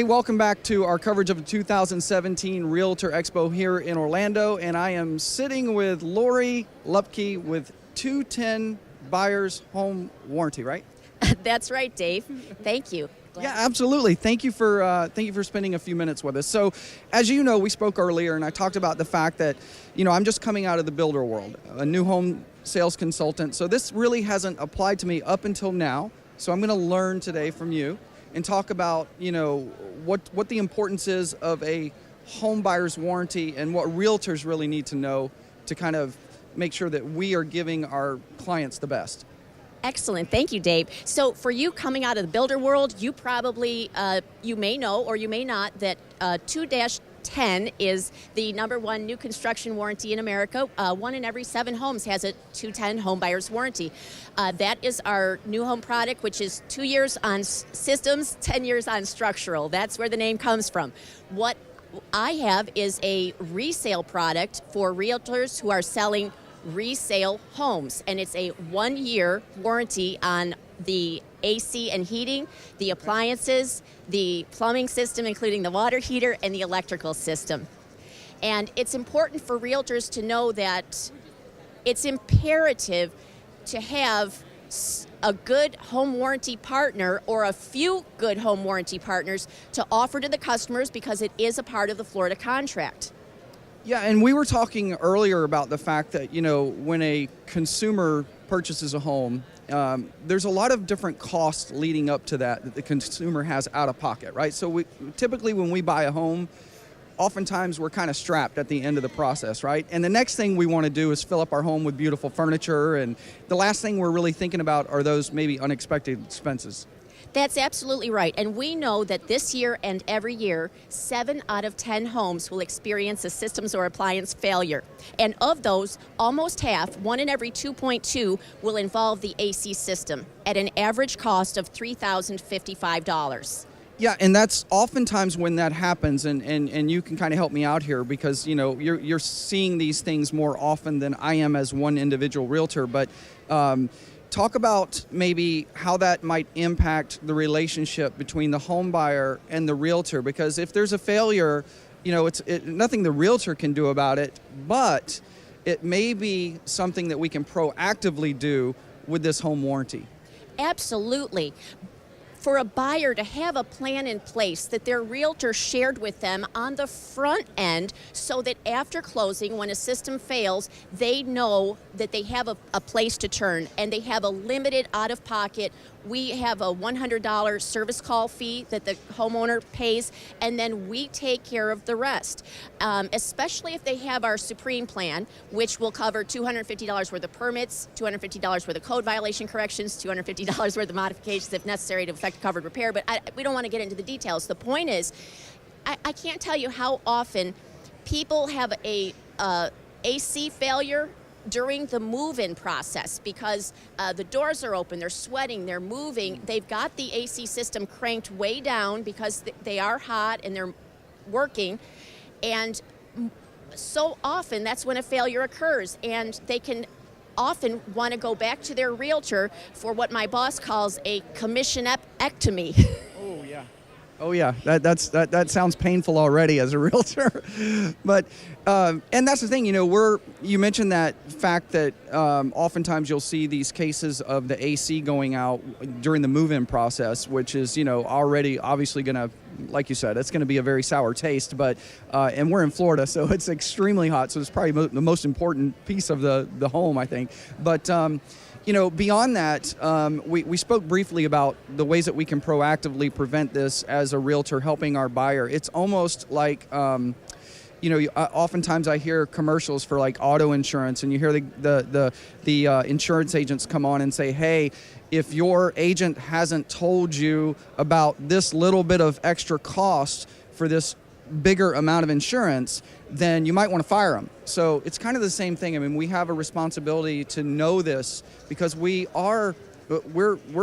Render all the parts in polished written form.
Hey, welcome back to our coverage of the 2017 Realtor Expo here in Orlando, and I am sitting with Lori Lupke with 210 Buyers Home Warranty, right? That's right, Dave. Thank you. Yeah, absolutely. Thank you for spending a few minutes with us. So, as you know, we spoke earlier, and I talked about the fact that, I'm just coming out of the builder world, a new home sales consultant. So this really hasn't applied to me up until now. So I'm going to learn today from you and talk about, what the importance is of a home buyer's warranty and what realtors really need to know to kind of make sure that we are giving our clients the best. Excellent. Thank you, Dave. So for you coming out of the builder world, you probably, you may know or you may not that 2-10 is the #1 new construction warranty in America. 1 in every 7 homes has a 210 home buyer's warranty. That is our new home product, which is 2 years on systems, 10 years on structural. That's where the name comes from. What I have is a resale product for realtors who are selling resale homes, and it's a 1-year warranty on the AC and heating, the appliances, the plumbing system, including the water heater, and the electrical system. And it's important for realtors to know that it's imperative to have a good home warranty partner or a few good home warranty partners to offer to the customers because it is a part of the Florida contract. Yeah, and we were talking earlier about the fact that, when a consumer purchases a home, there's a lot of different costs leading up to that the consumer has out of pocket, right? So typically when we buy a home, oftentimes we're kind of strapped at the end of the process, right? And the next thing we want to do is fill up our home with beautiful furniture, and the last thing we're really thinking about are those maybe unexpected expenses. That's absolutely right. And we know that this year and every year, 7 out of 10 homes will experience a systems or appliance failure. And of those, almost half, 1 in every 2.2, will involve the AC system at an average cost of $3,055. Yeah, and that's oftentimes when that happens, and you can kind of help me out here because, you're seeing these things more often than I am as one individual realtor, but talk about maybe how that might impact the relationship between the home buyer and the realtor, because if there's a failure, it's nothing the realtor can do about it, but it may be something that we can proactively do with this home warranty. Absolutely. For a buyer to have a plan in place that their realtor shared with them on the front end so that after closing, when a system fails, they know that they have a place to turn and they have a limited out-of-pocket. We have a $100 service call fee that the homeowner pays, and then we take care of the rest, especially if they have our Supreme plan, which will cover $250 worth of permits, $250 worth of code violation corrections, $250 worth of modifications if necessary to effect covered repair, but we don't want to get into the details. The point is, I can't tell you how often people have a AC failure during the move-in process because the doors are open, they're sweating, they're moving, they've got the AC system cranked way down because they are hot and they're working, and so often that's when a failure occurs, and they can often want to go back to their realtor for what my boss calls a commission-ectomy. Oh yeah, that sounds painful already as a realtor, but and that's the thing, you mentioned that fact that oftentimes you'll see these cases of the AC going out during the move-in process, which is already obviously going to, like you said, it's going to be a very sour taste, but and we're in Florida, so it's extremely hot, so it's probably the most important piece of the home, I think, but. Beyond that, we spoke briefly about the ways that we can proactively prevent this as a realtor helping our buyer. It's almost like, oftentimes I hear commercials for like auto insurance, and you hear the insurance agents come on and say, hey, if your agent hasn't told you about this little bit of extra cost for this bigger amount of insurance, then you might want to fire them. So it's kind of the same thing. I mean, we have a responsibility to know this because we're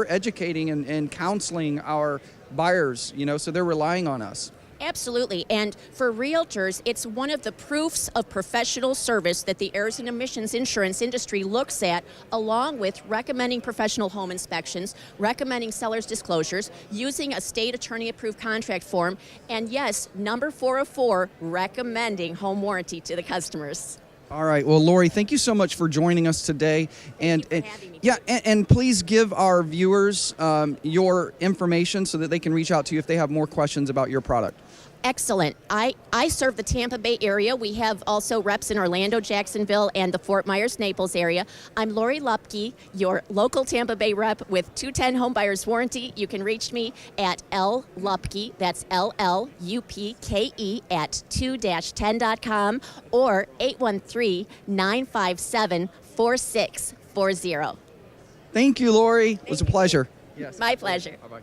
educating and counseling our buyers, so they're relying on us. Absolutely. And for realtors, it's one of the proofs of professional service that the errors and omissions insurance industry looks at, along with recommending professional home inspections, recommending seller's disclosures, using a state attorney approved contract form, and yes, number 404, recommending home warranty to the customers. All right. Well, Lori, thank you so much for joining us today. Thank you for having me. Yeah, and please give our viewers your information so that they can reach out to you if they have more questions about your product. Excellent. I serve the Tampa Bay area. We have also reps in Orlando, Jacksonville, and the Fort Myers, Naples area. I'm Lori Lupke, your local Tampa Bay rep with 210 Home Buyers Warranty. You can reach me at L Lupke, that's LLUPKE at 2-10.com or 813-957-4640. Thank you, Lori. It was a pleasure. My pleasure. Bye-bye.